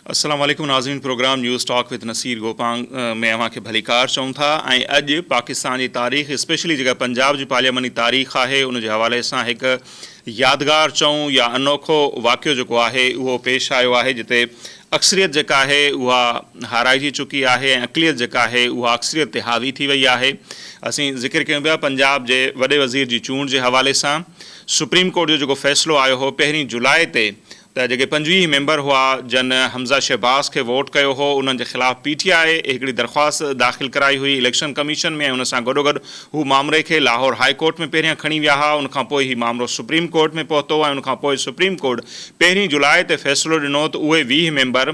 अस्सलाम वालेकुम नाज़रीन। Programme news talk with Naseer Gopang में अव्हांखे भलीकार चऊं था। ऐं अॼु पाकिस्तान जी तारीख़ स्पेशली जेका पंजाब जी पार्लियामेंटी तारीख़ आहे उन जे हवाले सां हिकु यादगार चऊं या अनोखो वाक़ियो जेको आहे उहो पेश आयो आहे, जिते अक्सरियत जेका आहे उहा हाराइजी चुकी आहे ऐं अक़लियत जेका आहे उहा अक्सरियत ते हावी थी वई आहे। असीं ज़िक्र कयूं पिया पंजाब जे वॾे वज़ीर जी चूंड जे हवाले सां। सुप्रीम कोर्ट जो जेको फ़ैसिलो आयो हो 1 जुलाई ते, त जेके 25 मेंबर हुआ जन हमज़ा शहबाज़ खे वोट कयो हो, उन्हनि जे ख़िलाफ़ PTI हिकिड़ी दरख़्वास्त दाख़िल कराई हुई इलेक्शन कमीशन में। उन सां गॾोगॾु हू मामले खे लाहौर हाई कोर्ट में पहिरियां खणी विया हुआ। उनखां पोइ ही मामिलो सुप्रीम कोर्ट में पहुतो ऐं उनखां पोइ सुप्रीम कोर्ट 1 जुलाई ते फ़ैसिलो ॾिनो त उहे 20 मेंबर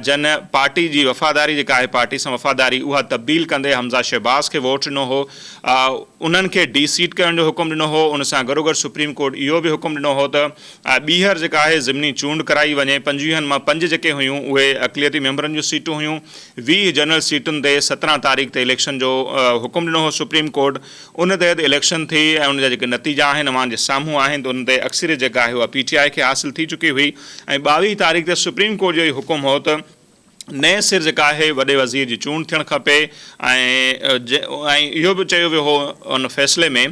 जन पार्टी जी वफ़ादारी जेका आहे पार्टी सां वफ़ादारी उहा तब्दील कंदे हमज़ा शहबाज़ खे वोट ॾिनो हो, उन्हनि खे डी-सीट करण जो हुकुम ॾिनो हो। उन सां गॾोगॾु सुप्रीम कोर्ट इहो बि हुकुम ॾिनो हो त ॿीहर जेका आहे ज़िमनी चूंड कराई वञे। 25 मां 5 जेके हुयूं उहे अक़लियती मेंबरनि जूं सीटूं हुयूं। 20 जनरल सीटुनि ते 17 तारीख़ ते इलेक्शन जो हुकुम ॾिनो हो सुप्रीम कोर्ट। उन तहत इलेक्शन थी ऐं उन जा जेके नतीजा आहिनि अव्हां जे साम्हूं आहिनि, त उन ते अक्सरियत जेका आहे उहा PTI खे हासिलु थी चुकी हुई। ऐं 22 तारीख़ ते सुप्रीम कोर्ट जो इहो हुकुम हो त नए सिर जेका आहे वॾे वज़ीर जी चूंड थियणु खपे। ऐं इहो बि चयो वियो हो उन फ़ैसिले में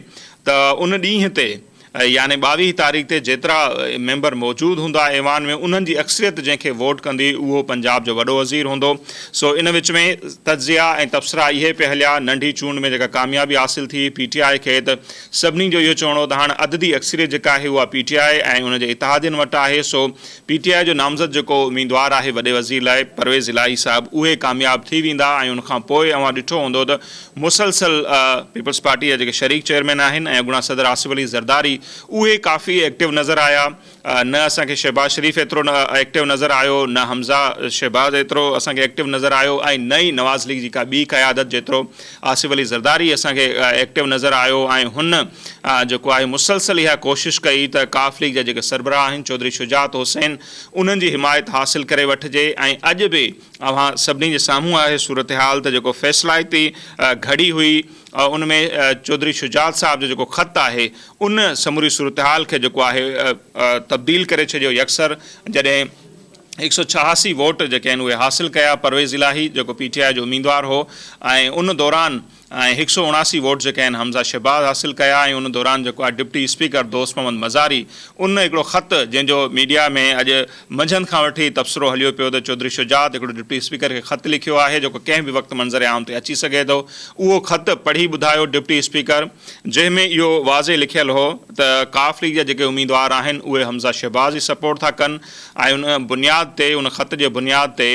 त उन ॾींहं ते यानी 22 तारीख़ ते जेतिरा मेंबर मौजूदु हूंदा ऐवान में, उन्हनि जी अक्सरियत जंहिंखे वोट कंदी उहो पंजाब जो वॾो वज़ीर हूंदो। सो इन विच में तज्ज़िया ऐं तबसरा इहे पिया हलिया। नंढी चूंड में जेका कामयाबी हासिलु थी PTI खे, त सभिनी जो इहो चवणो त हाणे अददी अक्सरियत जेका आहे उहा PTI ऐं उन जे इतिहादियुनि वटि आहे। सो PTI जो नामज़द जेको उम्मीदवार आहे वॾे वज़ीर लाइ परवेज़ इलाही साहब, उहे कामयाबु थी वेंदा। ऐं उनखां पोइ अव्हां ॾिठो हूंदो त मुसलसल पीपल्स पार्टी जा जेके शरीक चेयरमैन आहिनि ऐं अॻूणा सदर आसिफ अली ज़रदारी, उहे काफ़ी एक्टिव नज़र आया। न असांखे शहबाज़ शरीफ़ एतिरो एक्टिव नज़र आयो, न हमज़ा शहबाज़ एतिरो असांखे एक्टिव नज़र आयो, ऐं न ई नवाज़ लीग जी का ॿी क़यादत जेतिरो आसिफ अली ज़रदारी असांखे एक्टिव नज़र आयो। ऐं हुन जेको आहे मुसलसल इहा कोशिशि कई त काफ़ लीग जा जेके सरबराह आहिनि चौधरी शुजात हुसैन, उन्हनि जी हिमायत हासिलु करे वठिजे। ऐं अॼु बि अव्हां सभिनी जे साम्हूं आहे सूरत हाल त जेको फ़ैसिलाती घड़ी हुई उन में चौधरी शुजात साहब जो जेको ख़त आहे उन समूरी सूरत हाल खे जेको आहे तब्दील करे छॾियो यकसर, जॾहिं 186 वोट जेके आहिनि उहे हासिलु कया परवेज़ इलाही जेको PTI जो उम्मीदवार हो। ऐं उन दौरान 179 वोट जेके आहिनि हमज़ा शहबाज़ हासिलु कया। ऐं उन दौरान जेको आहे डिप्टी स्पीकर दोस्त मोहम्मद मज़ारी, उन हिकिड़ो ख़त जंहिंजो मीडिया में अॼु मंझंदि खां वठी तबसरो हलियो पियो त चौधरी शुजात हिकिड़ो डिप्टी स्पीकर खे ख़त लिखियो आहे जेको कंहिं बि वक़्तु मंज़र आम ते अची सघे थो। उहो ख़त पढ़ी ॿुधायो डिप्टी स्पीकर, जंहिंमें इहो वाज़े लिखियलु हो त काफ़ लीग जा जेके उम्मीदवार आहिनि उहे हमज़ा शहबाज़ जी सपोर्ट था कनि। ऐं उन बुनियाद ते, उन ख़त जे बुनियाद ते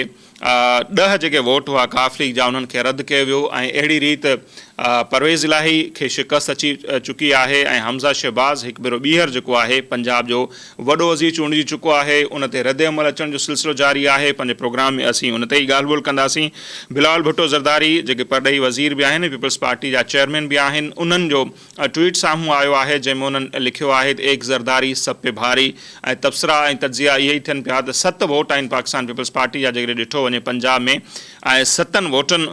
10 जेके वोट हुआ काफ़ लीग जा उन्हनि खे रद्द कयो वियो। ऐं अहिड़ी रीति परवेज़ इलाही खे शिकस्त अची चुकी आहे ऐं हमज़ा शहबाज़ हिकु भेरो ॿीहर जेको आहे पंजाब जो वॾो वज़ीर चूंडिजी चुको आहे। उन ते रद्द अमल अचण जो सिलसिलो जारी आहे। पंहिंजे प्रोग्राम में असीं उन ते ई ॻाल्हि ॿोल कंदासीं। बिलावल भुट्टो ज़रदारी जेके परॾेही वज़ीर बि आहिनि, पीपल्स पार्टी जा चेयरमैन बि आहिनि, उन्हनि जो ट्वीट साम्हूं आयो आहे जंहिंमें उन्हनि लिखियो आहे त एक ज़रदारी सब पे भारी। ऐं तबसरा ऐं तज्ज़िया इहे ई थियनि पिया त 7 वोट आहिनि पाकिस्तान पीपल्स पार्टी जा जेकॾहिं ॾिठो वञे पंजाब में। ऐं 7 वोटनि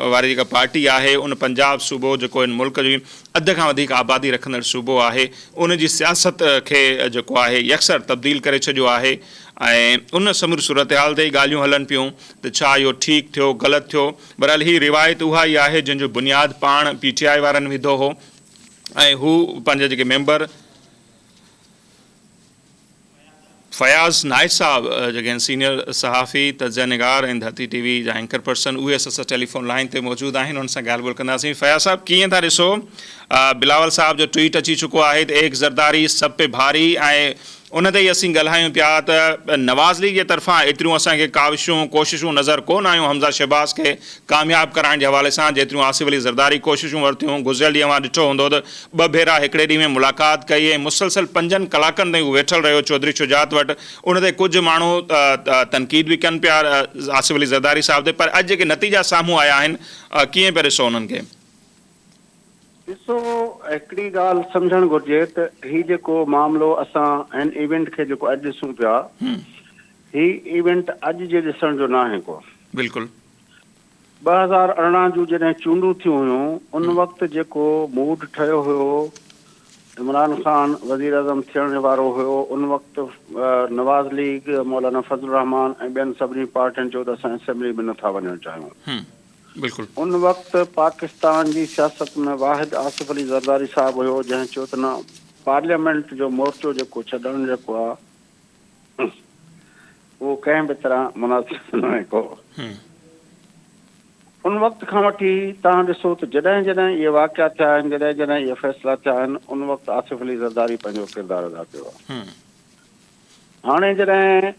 वारी जेका पार्टी आहे उन पंजाब सूबो जेको इन मुल्क जी अध खां वधीक आबादी रखंदड़ सूबो आहे, उन जी सियासत खे जेको आहे यकसर तब्दील करे छॾियो आहे। ऐं उन समूरी सूरत हाल ते ई ॻाल्हियूं हलनि पियूं त छा इहो ठीकु थियो ग़लति थियो। बहरहाल ही रिवायत उहा ई आहे जंहिंजो बुनियादु पाण PTI वारनि विधो हो। ऐं हू पंहिंजा जेके मेंबर फयाज़ नाइट साहब जेके आहिनि सीनियर सहाफ़ी तज्ज़िया निगार ऐं धरती TV जा एंकर पर्सन, उहे असां सां टेलीफोन लाइन ते मौजूदु आहिनि। उन सां ॻाल्हि ॿोल कंदासीं। फयाज़ साहब कीअं था ॾिसो बिलावल साहब जो ट्वीट अची चुको आहे त एक ज़रदारी सब पे भारी, ऐं उन ते ई असीं ॻाल्हायूं पिया त नवाज़ लीग जे तरफ़ां एतिरियूं असांखे काविशूं कोशिशूं नज़र कोन आयूं हमज़ा शहबाज़ खे कामयाबु कराइण जे हवाले सां जेतिरियूं आसिफ अली ज़रदारी कोशिशूं वरितियूं। गुज़िरियल ॾींहुं अव्हां ॾिठो हूंदो त 2 भेरा हिकिड़े ॾींहं में मुलाक़ात कई ऐं मुसलसल 5 कलाकनि ताईं उहो वेठल रहियो चौधरी शुजात वटि। उन ते कुझु माण्हू तनक़ीद बि कनि पिया आसिफ अली ज़रदारी साहब ते, पर अॼु जेके नतीजा साम्हूं आया आहिनि कीअं पिया ॾिसो उन्हनि खे? ॾिसो, हिकिड़ी ॻाल्हि सम्झणु घुरिजे त हीउ जेको मामिलो असां हिन इवेंट खे जेको अॼु ॾिसूं पिया, ही इवेंट अॼु जे ॾिसण जो न आहे को। बिल्कुलु 2018 जूं जॾहिं चूंडूं थियूं हुयूं उन वक़्तु जेको मूड ठहियो हुयो इमरान ख़ान वज़ीर आज़म थियण वारो हुयो उन वक़्तु नवाज़ लीग मौलाना फज़ल रहमान ऐं ॿियनि सभिनी पार्टियुनि चयो त असां असेंबली में नथा वञणु चाहियूं। बिल्कुलु उन वक़्तु पाकिस्तान जी सियासत में वाहिद आसिफ अली ज़रदारी साहिबु हुयो जंहिं चयो त न पार्लियामेंट जो मोर्चो जेको छॾणु जेको आहे उहो कंहिं बि तरह मुनासिब न आहे को। उन वक़्त खां वठी तव्हां ॾिसो त जॾहिं जॾहिं इहे वाक़िया थिया आहिनि जॾहिं जॾहिं इहे फ़ैसिला थिया आहिनि उन वक़्तु आसिफ अली ज़रदारी पंहिंजो किरदारु अदा कयो आहे। हाणे जॾहिं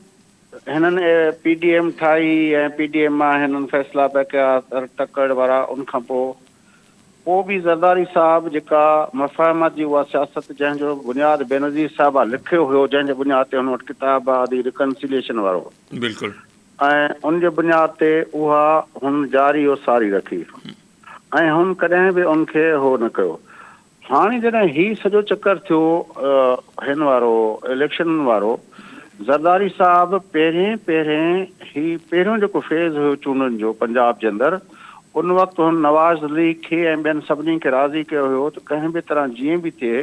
हिननि PDM ठाही ऐं PDM मां हिननि फ़ैसिला पिया कया तकड़ वारा उन खां पोइ बि ज़रदारी साहिबु जेका मफ़ाहमत जी उहा सियासत जंहिंजो बुनियाद बेनज़ीर साहिबु आहे लिखियो हुयो जंहिंजे बुनियाद ते हुन वटि किताब आहे दी रिकन्सिलिएशन वारो बिल्कुलु ऐं उनजे बुनियाद ते उहा हुन जारी और सारी रखी ऐं हुन कॾहिं बि उनखे हो न कयो। हाणे जॾहिं हीउ सॼो चकर थियो हिन वारो इलेक्शन वारो ज़रदारी साहिबु पहिरियों पहिरियों जेको फेज़ हुयो चूंडनि जो पंजाब जे अंदरि उन वक़्तु हुन नवाज़ लीग खे ऐं ॿियनि सभिनी खे राज़ी कयो हुयो त कंहिं बि तरह जीअं बि थिए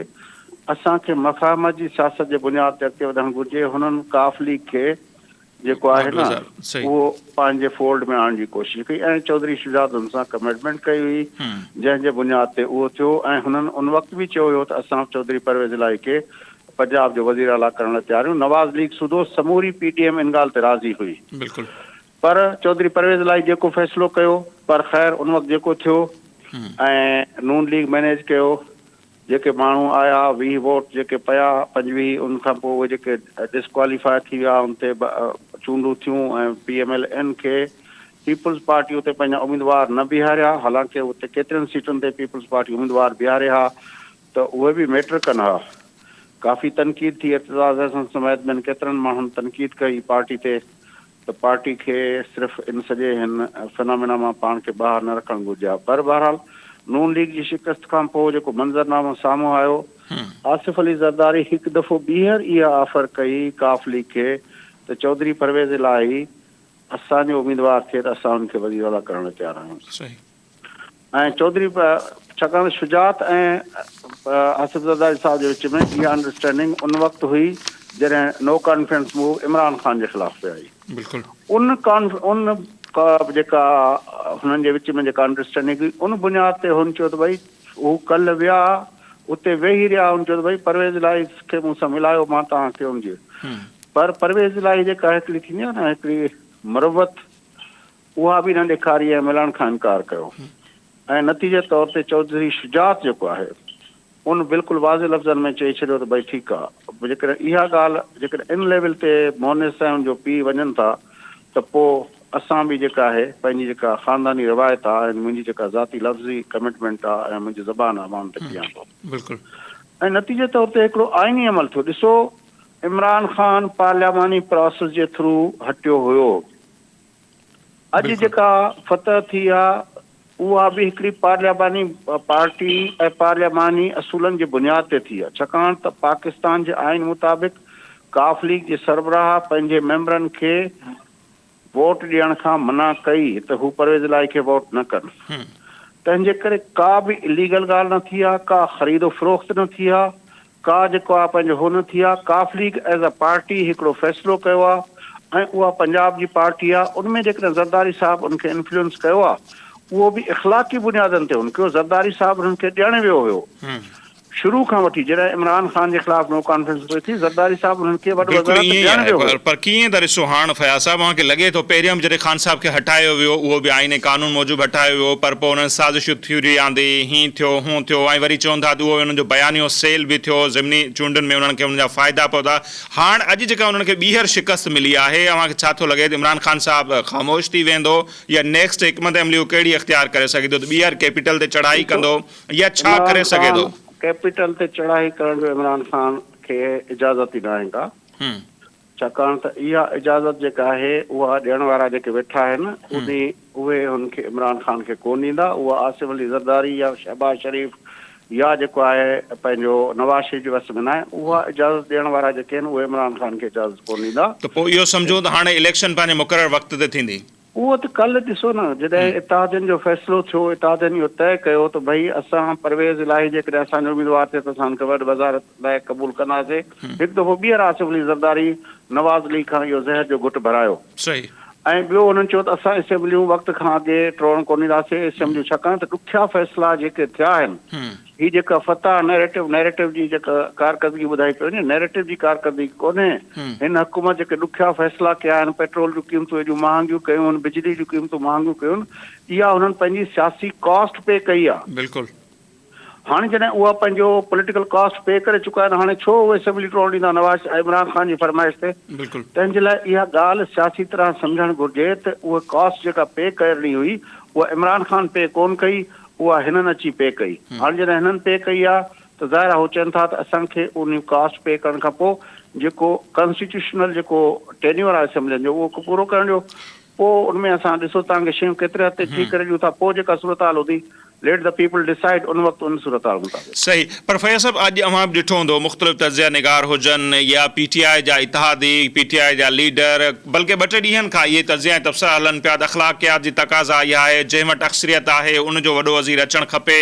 असांखे मफ़ाहमत जी सियासत जे बुनियाद ते अॻिते वधणु घुरिजे। हुननि काफ लीग खे जेको आहे न उहो पंहिंजे फोल्ड में आणण जी कोशिशि कई ऐं चौधरी शुजात हुन सां कमिटमेंट कई हुई जंहिंजे बुनियाद ते उहो थियो ऐं हुननि उन वक़्तु बि चयो हुयो त असां चौधरी परवेज़ इलाही खे पंजाब जो वज़ीर आला करण लाइ तयार आहियूं। नवाज़ लीग सूदो समूरी PDM इन ॻाल्हि ते राज़ी हुई पर चौधरी परवेज़ इलाही जेको फ़ैसिलो कयो पर ख़ैर उन वक़्तु जेको थियो ऐं नून लीग मैनेज कयो जेके माण्हू आया 20 वोट जेके पिया 25 उन खां पोइ उहे जेके डिस्क्वालीफाई थी विया उन ते चूंडूं थियूं ऐं PMLN खे पीपल्स पार्टी उते पंहिंजा उम्मीदवार न बीहारिया हालांकि उते केतिरनि सीटुनि ते पीपल्स पार्टी उम्मीदवार बीहारे हा त उहे बि मैटर कनि हा। काफ़ी तनक़ीद थी एतिज़ाज़ हसन समेत ॿियनि केतिरनि माण्हुनि तनक़ीद कई पार्टी ते त पार्टी खे सिर्फ़ु इन सॼे हिन फिनोमिना मां पाण खे ॿाहिरि न रखणु घुरिजे हा। पर बहरहाल नून लीग जी शिकस्त खां पोइ जेको मंज़रनामो साम्हूं आयो आसिफ अली ज़रदारी हिकु दफ़ो ॿीहर इहा ऑफर कई काफ लीग खे त चौधरी परवेज़ इलाही असांजो उम्मीदवार थिए त असां हुनखे वज़ीर आला करण लाइ तयारु आहियूं। ऐं चौधरी छाकाणि शुजात ऐं आसिफ ज़रदारी साहिब जे विच में इहा अंडरस्टैंडिंग उन वक़्तु हुई जॾहिं know conference move Imran Khan जे ख़िलाफ़ पे आई। उन जेका हुननि जे विच में जेका अंडरस्टैंडिंग हुई उन बुनियाद ते हुन चयो त भई हू कल्ह विया उते वेही रहिया हुन चयो त भई परवेज़ इलाही खे मूं सां मिलायो मां तव्हांखे हुनजे पर परवेज़ इलाही जेका हिकिड़ी थींदी आहे न हिकिड़ी मरवत उहा बि न ॾेखारी ऐं मिलण खां इनकार कयो ऐं नतीजे तौर ते चौधरी शुजात जेको आहे उन बिल्कुलु वाज़े लफ़्ज़नि में चई छॾियो त भई ठीकु आहे जेकॾहिं इहा ॻाल्हि जेकॾहिं इन लेवल ते मोनिस ऐं हुनजो पीउ वञनि था त पोइ असां बि जेका आहे पंहिंजी जेका ख़ानदानी रिवायत आहे ऐं मुंहिंजी जेका ज़ाती लफ़्ज़ी कमिटमेंट आहे ऐं मुंहिंजी ज़बान आहे मां हुन ते कयां थो। ऐं नतीजे तौर ते हिकिड़ो आइनी अमल थियो। ॾिसो इमरान ख़ान पार्लियामानी प्रोसेस जे थ्रू हटियो हुयो। अॼु जेका फतह थी आहे उहा बि हिकिड़ी पार्लियामानी पार्टी ऐं पार्लियामानी असूलनि जे बुनियाद ते थी आहे छाकाणि त पाकिस्तान जे आइन मुताबिक़ काफ लीग जे सरबराह पंहिंजे मेंबरनि खे वोट ॾियण खां मना कई त हू परवेज़ इलाही खे वोट न कनि। तंहिंजे करे का बि इलीगल ॻाल्हि न थी आहे का ख़रीदो फ़रोख़्त न थी आहे का जेको आहे पंहिंजो हो न थी आहे। काफ लीग एज़ अ पार्टी हिकिड़ो फ़ैसिलो कयो आहे ऐं उहा पंजाब जी पार्टी आहे उनमें जेकॾहिं ज़रदारी साहिबु उनखे इन्फ्लुएंस कयो आहे उहो बि इख़लाक़ी बुनियादनि ते हुनखे ज़रदारी साहिबु हुननि खे ॾियणु वियो हुयो शुरू खां वठी जॾहिं इमरान ख़ान जे ख़िलाफ़ नो कॉन्फ्रेंस पई थी ज़रदारी साहिबु हुननि खे वॾो ॾियणु वियो हुयो। पर कीअं त ॾिसो हाणे फयाज़ साहिबु मूंखे लॻे थो पहिरियों जॾहिं ख़ान साहिब खे हटायो वियो उहो बि आईने क़ानून मूजिबि हटायो वियो पर पोइ हुननि साज़िशूं थी आंदी हीअं थियो हूअं थियो ऐं वरी चवनि था त उहो हुननि जो बयानियो सेल बि थियो ज़िमनी चूंडुनि में उन्हनि खे हुनजा फ़ाइदा पवंदा। हाणे अॼु जेका उन्हनि खे ॿीहर शिकस्त मिली आहे तव्हांखे छा थो लॻे त इमरान ख़ान साहिबु ख़ामोश थी वेंदो या नेक्स्ट हिकमत अमली कहिड़ी इख़्तियार करे सघे थो त ॿीहर कैपिटल ते चढ़ाई कंदो या छा करे सघे थो? कैपिटल ते चढ़ाई करण जो इमरान ख़ान खे इजाज़त ई न आहे का छाकाणि त इहा इजाज़त जेका आहे उहा ॾियण वारा जेके वेठा आहिनि उहे हुनखे इमरान ख़ान खे कोन ॾींदा। उहा आसिफ अली ज़रदारी या शहबाज शरीफ़ या जेको आहे पंहिंजो नवाज़ शरीफ़ जे वस में न आहे उहा इजाज़त ॾियण वारा जेके आहिनि उहे इमरान ख़ान खे इजाज़त कोन ॾींदा। त पोइ इहो सम्झो त हाणे इलेक्शन पंहिंजे मुक़ररु वक़्त ते थींदी? उहो त कल्ह ॾिसो न जॾहिं इत्तेहादनि जो फ़ैसिलो थियो, इत्तेहादनि इहो तइ कयो त भई असां परवेज़ इलाही जेकॾहिं असांजो उम्मीदवार थिए त असां हुनखे वॾी वज़ारत लाइ क़बूल कंदासीं। हिकु दफ़ो ॿीहर आसिफ अली ज़रदारी नवाज़ अली खां इहो ज़हर जो घुट भरायो सही ऐं ॿियो हुननि चयो त असां असेंबलियूं वक़्त खां अॻे टोड़ण कोन ॾींदासीं असेंबलियूं, छाकाणि त ॾुखिया फ़ैसिला जेके थिया आहिनि ही जेका फतह नैरेटिव जी जेका कारकर्दगी ॿुधाई पई वञे, नैरेटिव जी कारकर्दगी कोन्हे। हिन हुकूमत जेके ॾुखिया फ़ैसिला कया आहिनि, पेट्रोल जूं क़ीमतूं एॾियूं महांगियूं कयूं आहिनि, बिजली जूं क़ीमतूं महांगियूं कयूं आहिनि, इहा हुननि पंहिंजी सियासी कॉस्ट पे कई आहे। बिल्कुलु हाणे जॾहिं उहा पंहिंजो पॉलिटिकल कॉस्ट पे करे चुका आहिनि, हाणे छो उहे असेंबली टोड़ण ॾींदा नवाज़ इमरान ख़ान जी फरमाइश ते? बिल्कुलु तंहिंजे लाइ इहा ॻाल्हि सियासी तरह सम्झणु घुरिजे त उहा कॉस्ट जेका पे करणी हुई उहा इमरान ख़ान पे कोन कई, उहा हिननि अची पे कई। हाणे जॾहिं हिननि पे कई आहे त ज़ाहिर आहे हू चवनि था त असांखे उन कॉस्ट पे करण खां पोइ जेको कॉन्स्टिट्यूशनल जेको टेन्योर आहे असेंबलियुनि जो उहो पूरो करण जो, पोइ उनमें असां ॾिसो तव्हांखे शयूं केतिरे हद ते ठीक करे ॾियूं था, पोइ जेका सूरत हाल हूंदी लेट द पीपल डिसाइड, उन वक़्तु उन सूरत हाल मुताबिक़। सही। पर फैज़ साहब अॼु अवां बि ॾिठो हूंदो मुख़्तलिफ़ तज़िया निगार हुजनि या PTI जा इतिहादी, PTI जा लीडर, बल्कि 2-3 ॾींहंनि खां इहे तज़िया ऐं तबसरा हलनि पिया त अख़लाक़ियात जी तक़ाज़ा इहा आहे, जंहिं वटि अक्सरियत आहे उनजो वॾो वज़ीर अचणु खपे,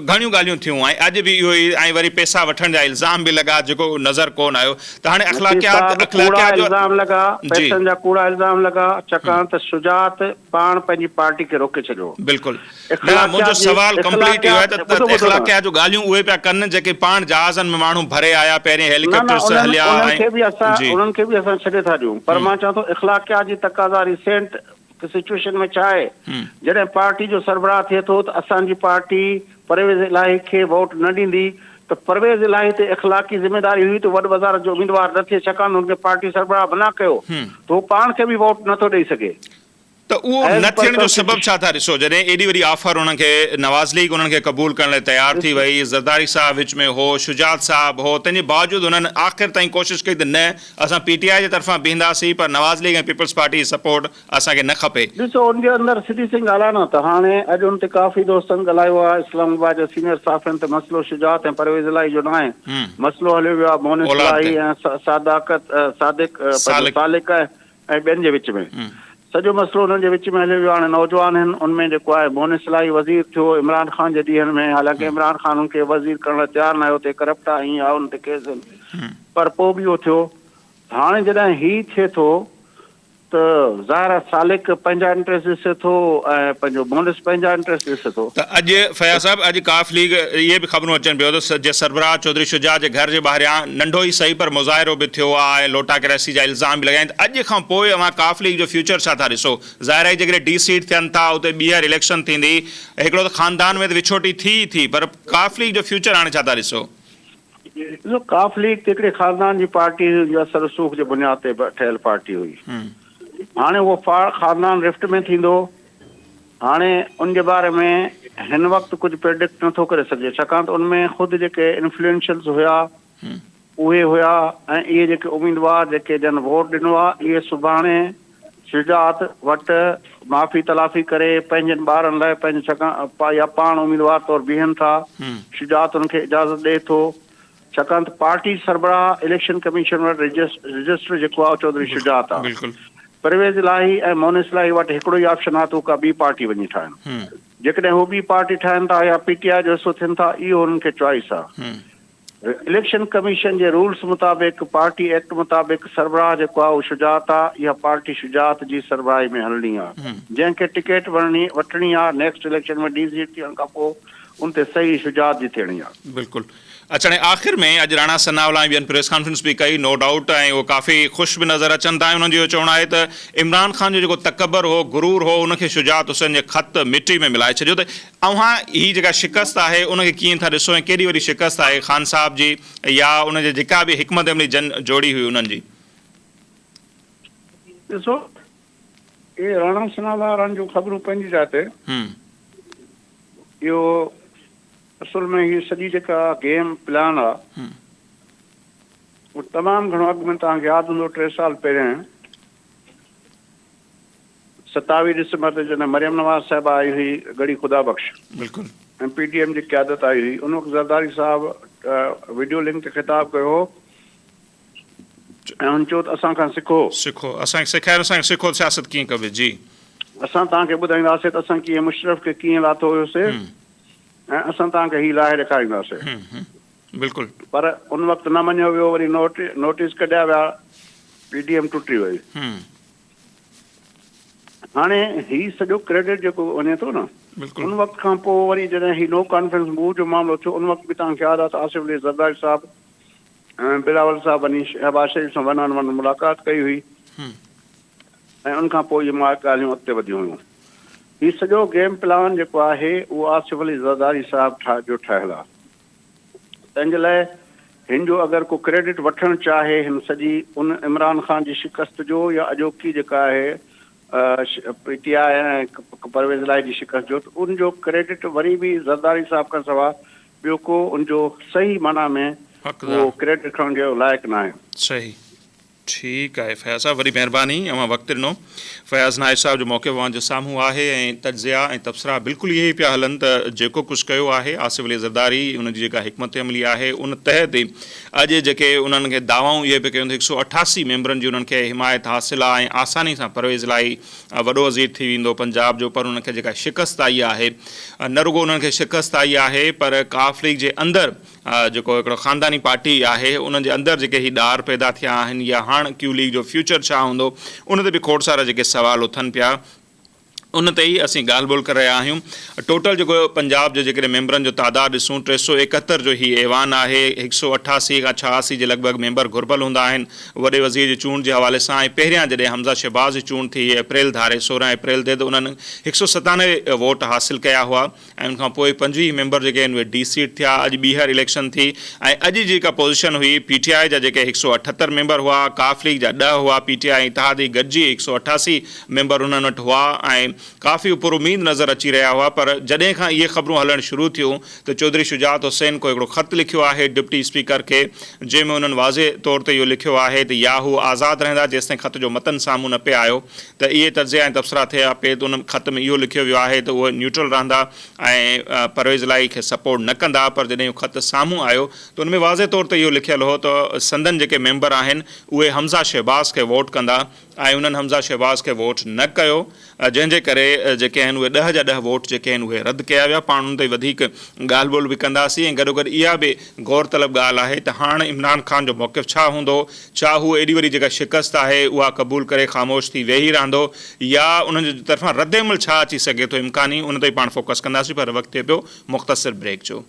घणियूं ॻाल्हियूं थियूं ऐं अॼु बि इहो ई ऐं वरी पैसा वठण जा इल्ज़ाम बि लॻा जेको नज़र कोन आयो। त हाणे अख़लाक़ियात जो इल्ज़ाम लॻा, पैसनि जा कूड़ा इल्ज़ाम लॻा, छाकाणि त शुजात पाण पंहिंजी पार्टी खे रोके छॾियो। बिल्कुलु मुंहिंजो सवाल कंप्लीट इहो आहे त इख़लाक़ियात जो ॻाल्हियूं उहे पिया कनि जेके पाण जहाज़नि में माण्हू भरे आया, पहिरीं हेलीकॉप्टर सां हलिया, उन्हनि खे बि असां छॾे था ॾियूं, पर मां चवां थो इख़लाक़ियात जी तक़ाज़ा रिसेंट सिचुएशन में छा आहे, जॾहिं पार्टी जो सरबराह थिए थो त असांजी पार्टी परवेज़ इलाही खे वोट न ॾींदी, त परवेज़ इलाही ते इख़लाक़ी ज़िम्मेदारी हुई त वॾी वज़ारत जो उम्मीदवार न थिए, छाकाणि हुनखे पार्टी सरबराह बना कयो त हू पाण खे बि वोट नथो ॾेई सघे। त उहो न थियण जो सबबु छा था ॾिसो? जॾहिं एॾी वॾी ऑफर उन्हनि खे नवाज़ लीग उन्हनि खे क़बूल करण लाइ तयारु थी वई, ज़रदारी साहब विच में हो, शुजात साहब हो, तंहिंजे बावजूदि उन्हनि आख़िर ताईं कोशिशि कई त न असां PTI जे तरफ़ां बीहंदासीं, पर नवाज़ लीग ऐं पीपल्स पार्टी जी सपोर्ट असांखे न खपे। ॾिसो उनजे अंदरि सिधी सी ॻाल्हि आहे न, त हाणे अॼु उन ते काफ़ी दोस्तनि ॻाल्हायो आहे, इस्लामाबाद जा सीनियर साफ़ियुनि त मसइलो शुजात ऐं परवेज़ इलाही जो न आहे, मसइलो हलियो वियो आहे मोनिस इलाही ऐं सादिक ऐं ॿियनि जे विच में, सॼो मसइलो हुननि जे विच में हलियो वियो आहे। हाणे नौजवान आहिनि, उनमें जेको आहे मोनिस इलाही वज़ीर थियो इमरान ख़ान जे ॾींहंनि में, हालांकि इमरान ख़ान हुनखे वज़ीर करण लाइ तयारु न आयो, हुते करप्ट आहे, हीअं आहे, हुन ते केस आहिनि, पर पोइ बि उहो थियो। हाणे जॾहिं हीउ थिए थो त ज़ाहिर आहे सालिक पंहिंजा इंट्रस्ट ॾिसे थो ऐं पंहिंजो मोनिस पंहिंजा इंट्रस्ट ॾिसे थो। त अॼु फयाज़ साहब अॼु काफ लीग इहे बि ख़बरूं अचनि पियो त जे सरबराह चौधरी शुजात जे घर जे ॿाहिरियां नंढो ई सही पर मुज़ाहिरो बि थियो आहे, लोटा किरैसी जा इल्ज़ाम बि लॻा आहिनि। अॼु खां पोइ अवां काफ लीग जो फ्यूचर छा था ॾिसो? ज़ाहिर आहे जेकॾहिं D सीट थियनि था उते ॿीहर इलेक्शन थींदी, हिकिड़ो त ख़ानदान में त विछोटी थी, पर काफ लीग जो फ्यूचर हाणे छा था ॾिसो? ॾिसो काफ लीग त हिकिड़े ख़ानदान जी पार्टी हुई, असर रसूख़ जे बुनियाद ते ठहियल पार्टी हुई। हाणे उहो ख़ानदान रिफ्ट में थींदो, हाणे उनजे बारे में हिन वक़्तु कुझु प्रेडिक्ट नथो करे सघे, छाकाणि त उनमें ख़ुदि जेके इन्फ्लुएंशियल्स हुया उहे हुया ऐं इहे जेके उम्मीदवार जेके जन वोट ॾिनो आहे, इहे सुभाणे शुजात वटि माफ़ी तलाफ़ी करे पंहिंजनि ॿारनि लाइ पंहिंजे छाकाणि या पाण उम्मीदवार तौरु बीहनि था, शुजात उनखे इजाज़त ॾिए थो, छाकाणि त पार्टी सरबराह इलेक्शन कमीशन वटि रजिस्टर जेको आहे चौधरी शुजात आहे। परवेज़ इलाही ऐं मोनिस इलाही वटि हिकिड़ो ई ऑप्शन आहे त हू का ॿी पार्टी वञी ठाहिनि, जेकॾहिं हू ॿी पार्टी ठाहिनि था या PTI जो हिसो थियनि था, इहो हुननि खे चॉइस आहे। इलेक्शन कमीशन जे रूल्स मुताबिक़, पार्टी एक्ट मुताबिक़ सरबराह जेको आहे उहो शुजात आहे, इहा पार्टी शुजात जी सरबराही में हलणी आहे। जंहिंखे टिकट वठणी आहे नेक्स्ट इलेक्शन में D सीट थियण खां पोइ उन ते सही शुजात जी थियणी आहे। बिल्कुलु। अचण आख़िर में अॼु राणा सनावला ऐं ॿियनि प्रेस कॉन्फ्रेंस बि कई, नो डाउट, ऐं उहो काफ़ी ख़ुशि बि नज़र अचनि था। उन्हनि जो चवणु आहे त इमरान ख़ान जो जेको तकबर हो, गुरूर हो, उनखे शुजात हुसैन जे ख़त मिटी में मिलाए छॾियो। त अव्हां हीअ जेका शिकस्त आहे उनखे कीअं था ॾिसो ऐं केॾी वॾी शिकस्त आहे ख़ान साहब जी या उनजे जेका बि हिकमत अमली जोड़ी हुई उन्हनि जी? ॾिसो इहे राणा सनावला वारनि जूं ख़बरूं पंहिंजी जाइ ते, इहो असुल में हीअ सॼी जेका गेम प्लान आहे उहो तमामु घणो अॻु में तव्हांखे यादि हूंदो 3 साल पहिरियां 27 डिसंबर ते जॾहिं मरियम नवाज़ साहिबा आई हुई गढ़ी ख़ुदा बख़्श, बिल्कुलु, ऐं PTM जी क़यादत आई हुई, उन वक़्तु ज़रदारी साहब वीडियो लिंक ते ख़िताब कयो ऐं हुन चयो त असां खां सिखो, असांखे सेखारियो, असांखे सिखो सियासत कीअं कबी। जी असां तव्हांखे ॿुधाईंदासीं त असां कीअं मुशरफ खे कीअं लाथो हुयोसीं ऐं असां तव्हांखे ही लाहे ॾेखारींदासीं। बिल्कुलु। पर उन वक़्तु न मञियो वियो, वरी नोटिस कढिया विया, PDM टुटी वई। हाणे ही सॼो क्रेडिट जेको वञे थो न, उन वक़्त खां पोइ वरी जॾहिं ही नो कॉन्फ्रेंस मूव जो मामिलो थियो, उन वक़्तु बि तव्हांखे यादि आहे त आसिफ अली ज़रदारी साहब ऐं बिलावल साहब वञी शहबाज शरीफ़ सां वञण मुलाक़ात कई हुई ऐं उनखां पोइ इहे ॻाल्हियूं अॻिते वधियूं हुयूं। हीउ सॼो गेम प्लान जेको आहे उहो आसिफ अली ज़रदारी साहब जो ठहियलु आहे। तंहिंजे लाइ हिन जो अगरि को क्रेडिट वठणु चाहे हिन सॼी उन इमरान ख़ान जी शिकस्त जो या अॼोकी जेका आहे PTI ऐं परवेज़ इलाही जी शिकस्त जो, त उनजो क्रेडिट वरी बि ज़रदारी साहब खां सवाइ ॿियो को उनजो सही माना में उहो क्रेडिट खणण जो लाइक़ु न आहे। सही, ठीकु आहे फयाज़ साहब, वरी महिरबानी अवां वक़्तु ॾिनो। फयाज़ नाइब साहब जो मौक़िफ़ अवां जे साम्हूं आहे ऐं तज्ज़िया ऐं तबसरा बिल्कुलु इहे ई पिया हलनि त जेको कुझु कयो आहे आसिफ अली ज़रदारी, उनजी जेका हिकमत अमली आहे उन तहत अॼु जेके उन्हनि खे दावाऊं इहे पिया कयूं 188 मेंबरनि जी उन्हनि खे हिमायत हासिलु आहे ऐं आसानी सां परवेज़ इलाही वॾो वज़ीर थी वेंदो पंजाब जो, पर उनखे जेका शिकस्त आई आहे, न रुॻो उन्हनि खे शिकस्त आई आहे पर काफ लीग जे अंदरि जेको हिकिड़ो ख़ानदानी पार्टी आहे उन्हनि जे अंदरि जेके ही ॾार पैदा थिया आहिनि या हाणे क्यू लीग जो फ्यूचर छा हूंदो, उन ते बि खोड़ सारा जेके सवाल उथनि पिया। उन ते ई असीं ॻाल्हि ॿोल करे रहिया आहियूं। टोटल जेको पंजाब जे जेकॾहिं मेंबरनि जो तादादु ॾिसूं 371 जो ही ऐवान आहे, 188 खां 86 जे लॻभॻि मेंबर घुरबल हूंदा आहिनि वॾे वज़ीर जी चूंड जे हवाले सां। ऐं पहिरियां जॾहिं हमज़ा शहबाज़ जी चूंड थी अप्रैल धारे 16 अप्रैल ते, त उन्हनि 197 वोट हासिलु कया हुआ ऐं उनखां पोइ 25 मेंबर जेके आहिनि उहे डी सीट थिया। अॼु ॿीहर इलेक्शन थी ऐं अॼु जेका पोज़ीशन हुई PTI जा जेके 178 मेंबर हुआ, काफ लीग जा 10 हुआ, PTI इतिहादी गॾिजी 188 मेंबर उन्हनि वटि हुआ ऐं काफ़ी पुरुमीद नज़र अची रहिया हुआ। पर जॾहिं खां इहे ख़बरूं हलणु शुरू थियूं त चौधरी शुजात हुसैन को हिकिड़ो ख़त लिखियो आहे डिप्टी स्पीकर खे, जंहिंमें उन्हनि वाज़े तौर ते इहो लिखियो आहे त या हू आज़ादु रहंदा जेसिताईं ख़त जो मतन साम्हूं न पिया आयो, त इहे तज़िया ऐं तबसरा थिया पे, त उन ख़त में इहो लिखियो वियो आहे त उहे न्यूट्रल रहंदा ऐं परवेज़ इलाही खे सपोर्ट न कंदा। पर जॾहिं इहो ख़त साम्हूं आयो त उन में वाज़े तौर ते इहो लिखियलु हो त संदन जेके मेंबर आहिनि उहे हमज़ा शहबाज़ खे वोट कंदा ऐं उन्हनि हमज़ा शहबाज़ खे वोट न कयो, जंहिंजे करे जेके आहिनि उहे 10 जा 10 वोट जेके आहिनि उहे रद्द कया विया। पाण उन ते वधीक ॻाल्हि ॿोल बि कंदासीं ऐं गॾोगॾु इहा बि गौर तलब ॻाल्हि आहे त हाणे इमरान ख़ान जो मौक़िफ़ छा हूंदो, छा हू एॾी वॾी जेका शिकस्त आहे उहा क़बूल करे ख़ामोश थी वेही रहंदो या उन्हनि जे तरफ़ां रद्द अमल छा अची सघे थो इम्कानी, उन ते पाण फोकस कंदासीं। पर वक़्तु थिए पियो मुख़्तसिर ब्रेक जो।